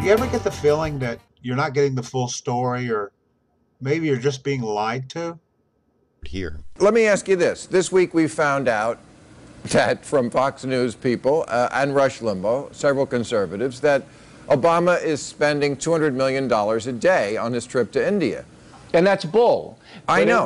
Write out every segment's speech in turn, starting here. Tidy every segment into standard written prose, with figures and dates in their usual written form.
you ever get the feeling that you're not getting the full story, or maybe you're just being lied to? Here. Let me ask you this. This week we found out that from Fox News people and Rush Limbaugh, several conservatives, that Obama is spending $200 million a day on his trip to India. And that's bull. I know.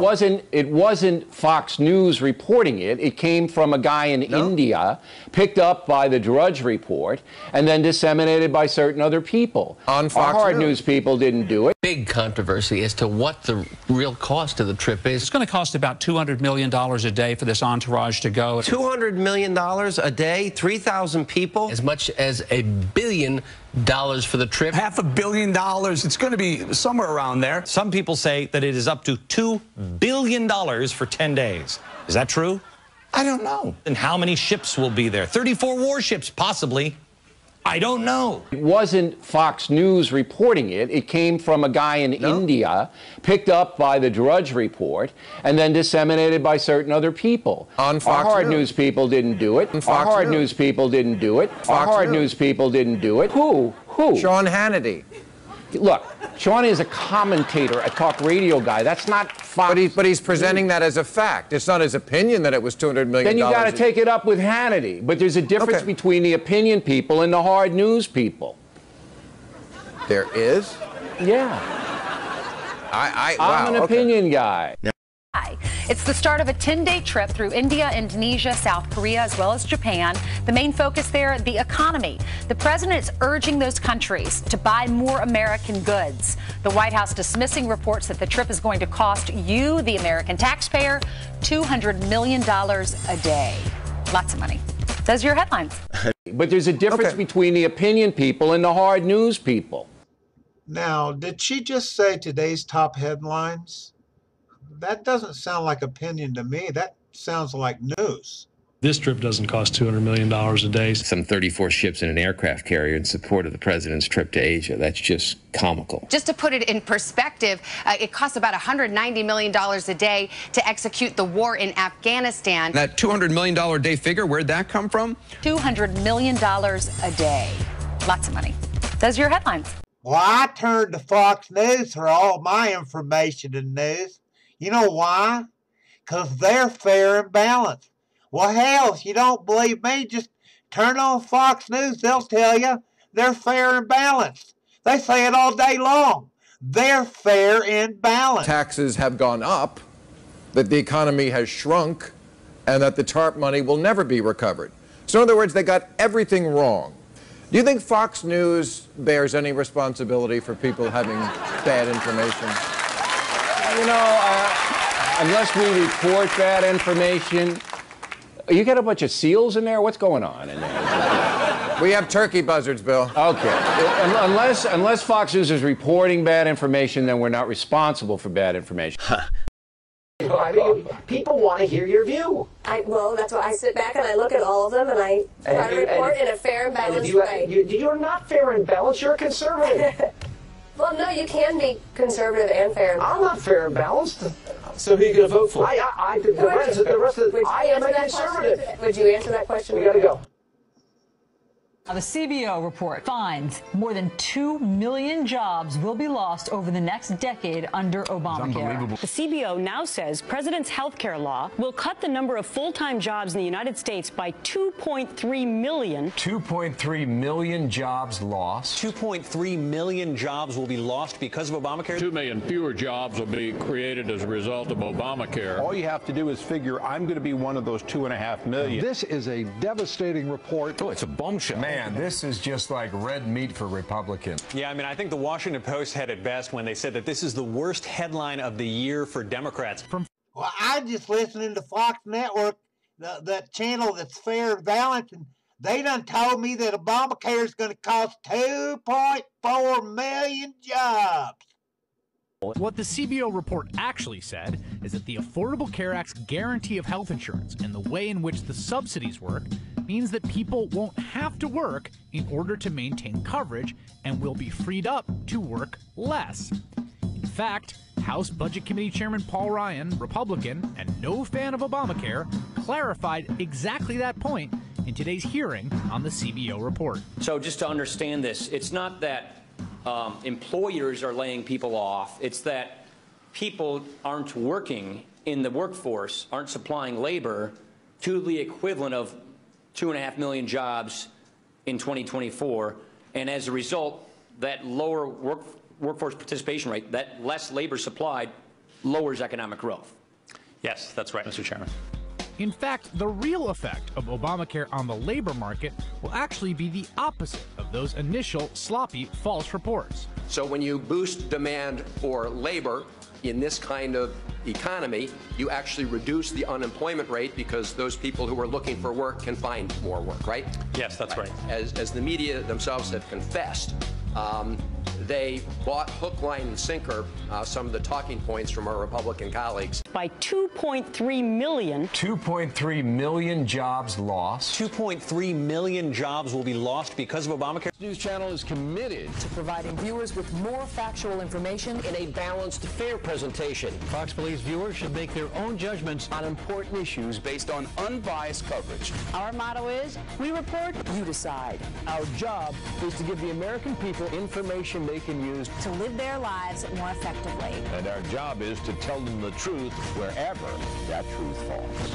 It wasn't Fox News reporting it. It came from a guy in India, picked up by the Drudge Report, and then disseminated by certain other people. On Fox Hard news people didn't do it. Big controversy as to what the real cost of the trip is. It's going to cost about $200 million a day for this entourage to go. $200 million a day, 3,000 people, as much as $1 billion for the trip. $500 million. It's going to be somewhere around there. Some people say that it is up to $2 billion for 10 days. Is that true? I don't know. And how many ships will be there? 34 warships, possibly. I don't know. It wasn't Fox News reporting it. It came from a guy in India, picked up by the Drudge Report, and then disseminated by certain other people. On Fox Hard News. news people didn't do it. Hard news people didn't do it. Hard news people didn't do it. Who? Sean Hannity. Look, Sean is a commentator, a talk radio guy. That's not Fox. But he's presenting that as a fact. It's not his opinion that it was $200 million. Then you got to take it up with Hannity. But there's a difference between the opinion people and the hard news people. There is? Yeah. Wow, I'm an opinion guy. It's the start of a 10-day trip through India, Indonesia, South Korea, as well as Japan. The main focus there, the economy. The president is urging those countries to buy more American goods. The White House dismissing reports that the trip is going to cost you, the American taxpayer, $200 million a day. Lots of money. Those are your headlines. But there's a difference between the opinion people and the hard news people. Now, did she just say today's top headlines? That doesn't sound like opinion to me. That sounds like news. This trip doesn't cost $200 million a day. Some 34 ships and an aircraft carrier in support of the president's trip to Asia. That's just comical. Just to put it in perspective, it costs about $190 million a day to execute the war in Afghanistan. That $200 million a day figure, where'd that come from? $200 million a day. Lots of money. Those are your headlines. Well, I turn to Fox News for all my information and news. You know why? Because they're fair and balanced. Well, hell, if you don't believe me, just turn on Fox News. They'll tell you they're fair and balanced. They say it all day long. They're fair and balanced. Taxes have gone up, that the economy has shrunk, and that the TARP money will never be recovered. So in other words, they got everything wrong. Do you think Fox News bears any responsibility for people having bad information? You know, unless we report bad information, you got a bunch of seals in there? What's going on in there? We have turkey buzzards, Bill. Okay. Unless Fox News is reporting bad information, then we're not responsible for bad information. People want to hear your view. Well, that's why I sit back and I look at all of them and I try to report in a fair and balanced way. You're not fair and balanced. You're a conservative. Well, no, you can be conservative and fair and balanced. I'm not fair and balanced. So who are you going to vote for? I am a conservative. Would you answer that question? We got to go. Now, the CBO report finds more than 2 million jobs will be lost over the next decade under Obamacare. The CBO now says President's health care law will cut the number of full-time jobs in the United States by 2.3 million. 2.3 million jobs lost. 2.3 million jobs will be lost because of Obamacare. 2 million fewer jobs will be created as a result of Obamacare. All you have to do is figure I'm going to be one of those 2.5 million. This is a devastating report. Oh, it's a bombshell. Man, this is just like red meat for Republicans. Yeah, I mean, I think the Washington Post had it best when they said that this is the worst headline of the year for Democrats. Well, I'm just listening to Fox Network, that channel that's fair and balanced, and they done told me that Obamacare is going to cost 2.4 million jobs. What the CBO report actually said is that the Affordable Care Act's guarantee of health insurance and the way in which the subsidies work means that people won't have to work in order to maintain coverage and will be freed up to work less. In fact, House Budget Committee Chairman Paul Ryan, Republican and no fan of Obamacare, clarified exactly that point in today's hearing on the CBO report. So just to understand this, it's not that employers are laying people off. It's that people aren't working in the workforce, aren't supplying labor to the equivalent of 2.5 million jobs in 2024. And as a result, that lower workforce participation rate, that less labor supplied, lowers economic growth. Yes, that's right, Mr. Chairman. In fact, the real effect of Obamacare on the labor market will actually be the opposite of those initial sloppy false reports. So when you boost demand for labor in this kind of economy, you actually reduce the unemployment rate because those people who are looking for work can find more work, right? Yes, that's right. As the media themselves have confessed, they bought hook, line, and sinker some of the talking points from our Republican colleagues. By 2.3 million. 2.3 million jobs lost. 2.3 million jobs will be lost because of Obamacare. This news channel is committed to providing viewers with more factual information in a balanced, fair presentation. Fox believes viewers should make their own judgments on important issues based on unbiased coverage. Our motto is, we report, you decide. Our job is to give the American people information they can use to live their lives more effectively. And our job is to tell them the truth wherever that truth falls.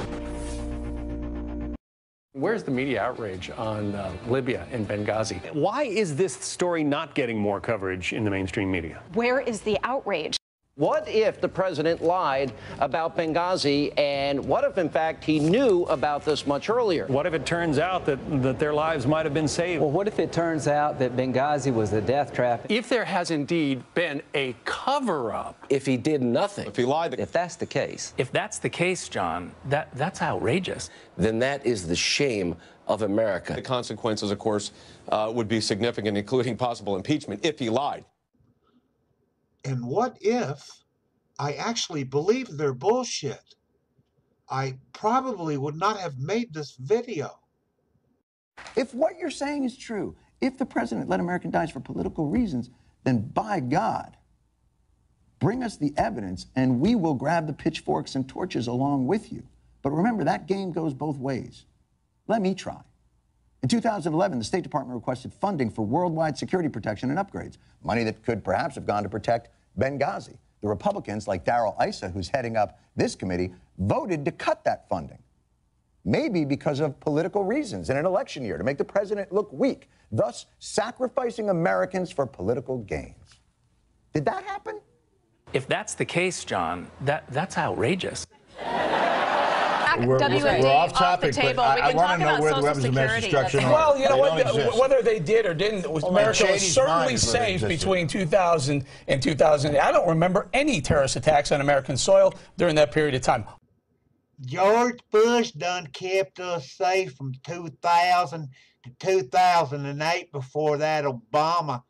Where's the media outrage on Libya and Benghazi? Why is this story not getting more coverage in the mainstream media? Where is the outrage? What if the president lied about Benghazi, and what if, in fact, he knew about this much earlier? What if it turns out that their lives might have been saved? Well, what if it turns out that Benghazi was a death trap? If there has indeed been a cover-up. If he did nothing. If he lied. If that's the case. If that's the case, John, that's outrageous. Then that is the shame of America. The consequences, of course, would be significant, including possible impeachment if he lied. And what if I actually believe their bullshit? I probably would not have made this video. If what you're saying is true, if the president let Americans die for political reasons, then by God, bring us the evidence and we will grab the pitchforks and torches along with you. But remember, that game goes both ways. Let me try. In 2011, the State Department requested funding for worldwide security protection and upgrades, money that could perhaps have gone to protect Benghazi. The Republicans, like Darrell Issa, who's heading up this committee, voted to cut that funding, maybe because of political reasons in an election year, to make the president look weak, thus sacrificing Americans for political gains. Did that happen? If that's the case, John, that's outrageous. We're off topic, but I want to know where the weapons of mass destruction are. Well, you know what? Whether they did or didn't, America was certainly safe between 2000 and 2008. I don't remember any terrorist attacks on American soil during that period of time. George Bush done kept us safe from 2000 to 2008 before that Obama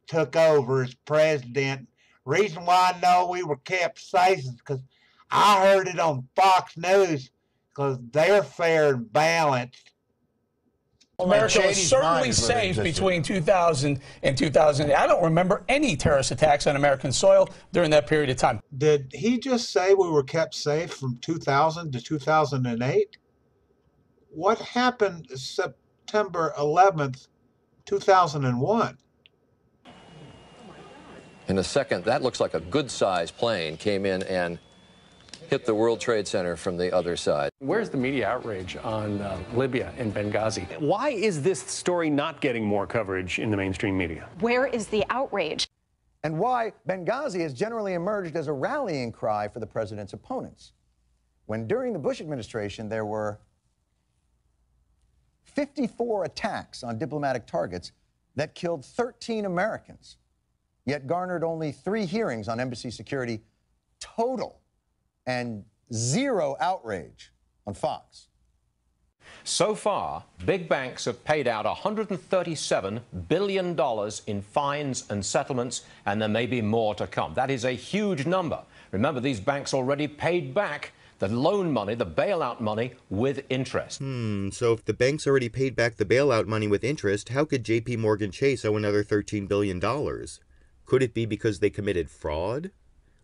took over as president. Reason why I know we were kept safe is because I heard it on Fox News, because they're fair and balanced. America was certainly safe between 2000 and 2008. I don't remember any terrorist attacks on American soil during that period of time. Did he just say we were kept safe from 2000 to 2008? What happened September 11th, 2001? In a second, that looks like a good-sized plane came in and hit the World Trade Center from the other side. Where's the media outrage on Libya and Benghazi? Why is this story not getting more coverage in the mainstream media? Where is the outrage? And why Benghazi has generally emerged as a rallying cry for the president's opponents, when during the Bush administration there were 54 attacks on diplomatic targets that killed 13 Americans, yet garnered only 3 hearings on embassy security total, and 0 outrage on Fox. So far, big banks have paid out $137 billion in fines and settlements, and there may be more to come. That is a huge number. Remember, these banks already paid back the loan money, the bailout money, with interest. So if the banks already paid back the bailout money with interest, how could J.P. Morgan Chase owe another $13 billion? Could it be because they committed fraud?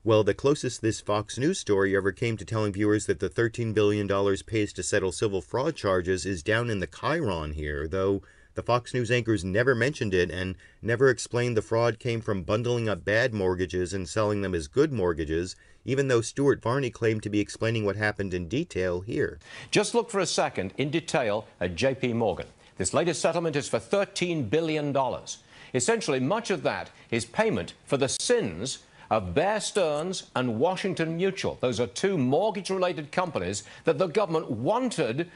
Well, the closest this Fox News story ever came to telling viewers that the $13 billion pays to settle civil fraud charges is down in the Chiron here, though The Fox News anchors never mentioned it and never explained the fraud came from bundling up bad mortgages and selling them as good mortgages, even though Stuart Varney claimed to be explaining what happened in detail here. Just look for a second in detail at J.P. Morgan. This latest settlement is for $13 billion. Essentially, much of that is payment for the sins of Bear Stearns and Washington Mutual. Those are two mortgage-related companies that the government wanted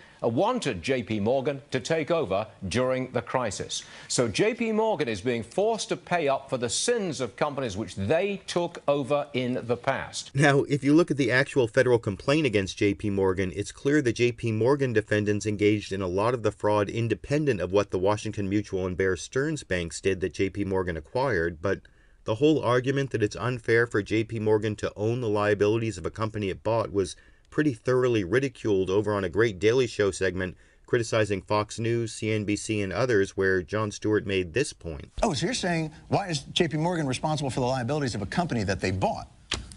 J.P. Morgan to take over during the crisis. So J.P. Morgan is being forced to pay up for the sins of companies which they took over in the past. Now, if you look at the actual federal complaint against J.P. Morgan, it's clear the J.P. Morgan defendants engaged in a lot of the fraud independent of what the Washington Mutual and Bear Stearns banks did that J.P. Morgan acquired, but the whole argument that it's unfair for J.P. Morgan to own the liabilities of a company it bought was pretty thoroughly ridiculed over on a great Daily Show segment criticizing Fox News, CNBC, and others, where Jon Stewart made this point. Oh, so you're saying, why is J.P. Morgan responsible for the liabilities of a company that they bought?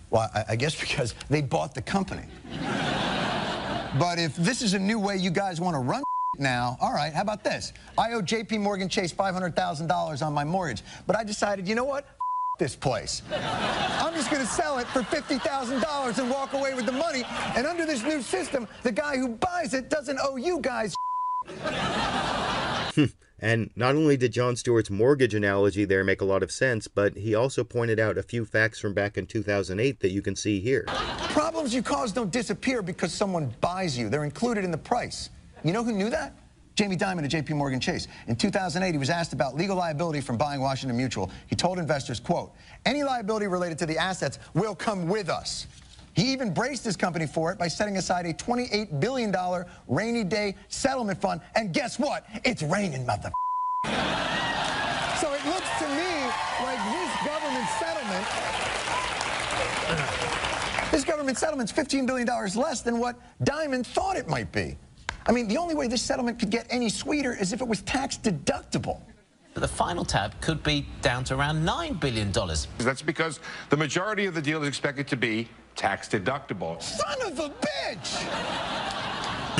Well, I guess because they bought the company. But if this is a new way you guys want to run now, all right, how about this? I owe J.P. Morgan Chase $500,000 on my mortgage, but I decided, you know what? This place. I'm just going to sell it for $50,000 and walk away with the money. And under this new system, the guy who buys it doesn't owe you guys. And not only did Jon Stewart's mortgage analogy there make a lot of sense, but he also pointed out a few facts from back in 2008 that you can see here. Problems you cause don't disappear because someone buys you. They're included in the price. You know who knew that? Jamie Dimon at J.P. Morgan Chase. In 2008, he was asked about legal liability from buying Washington Mutual. He told investors, quote, any liability related to the assets will come with us. He even braced his company for it by setting aside a $28 billion rainy day settlement fund. And guess what? It's raining, mother. So it looks to me like this government settlement's $15 billion less than what Dimon thought it might be. I mean, the only way this settlement could get any sweeter is if it was tax deductible. But the final tab could be down to around $9 billion. That's because the majority of the deal is expected to be tax deductible. Son of a bitch!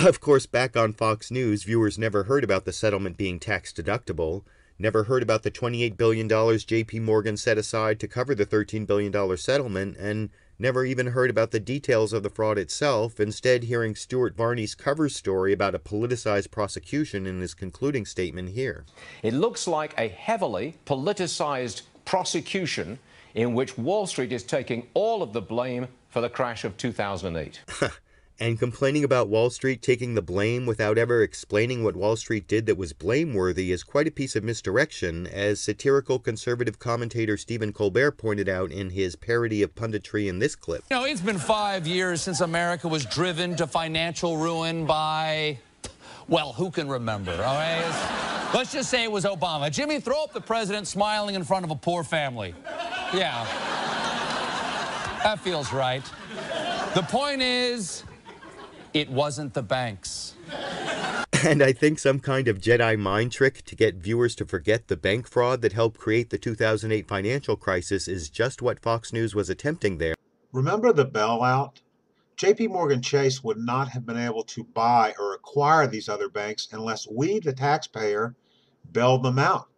Of course, back on Fox News, viewers never heard about the settlement being tax deductible, never heard about the $28 billion J.P. Morgan set aside to cover the $13 billion settlement, and never even heard about the details of the fraud itself, instead hearing Stuart Varney's cover story about a politicized prosecution in his concluding statement here. It looks like a heavily politicized prosecution in which Wall Street is taking all of the blame for the crash of 2008. And complaining about Wall Street taking the blame without ever explaining what Wall Street did that was blameworthy is quite a piece of misdirection, as satirical conservative commentator Stephen Colbert pointed out in his parody of punditry in this clip. You know, it's been 5 years since America was driven to financial ruin by, well, who can remember, all right? Let's just say it was Obama. Jimmy, throw up the president smiling in front of a poor family. Yeah. That feels right. The point is, it wasn't the banks. And I think some kind of Jedi mind trick to get viewers to forget the bank fraud that helped create the 2008 financial crisis is just what Fox News was attempting there. Remember the bailout? J.P. Morgan Chase would not have been able to buy or acquire these other banks unless we, the taxpayer, bailed them out.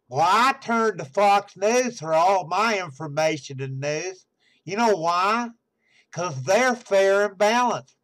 Well, I turned to Fox News for all my information and news. You know why? Because they're fair and balanced.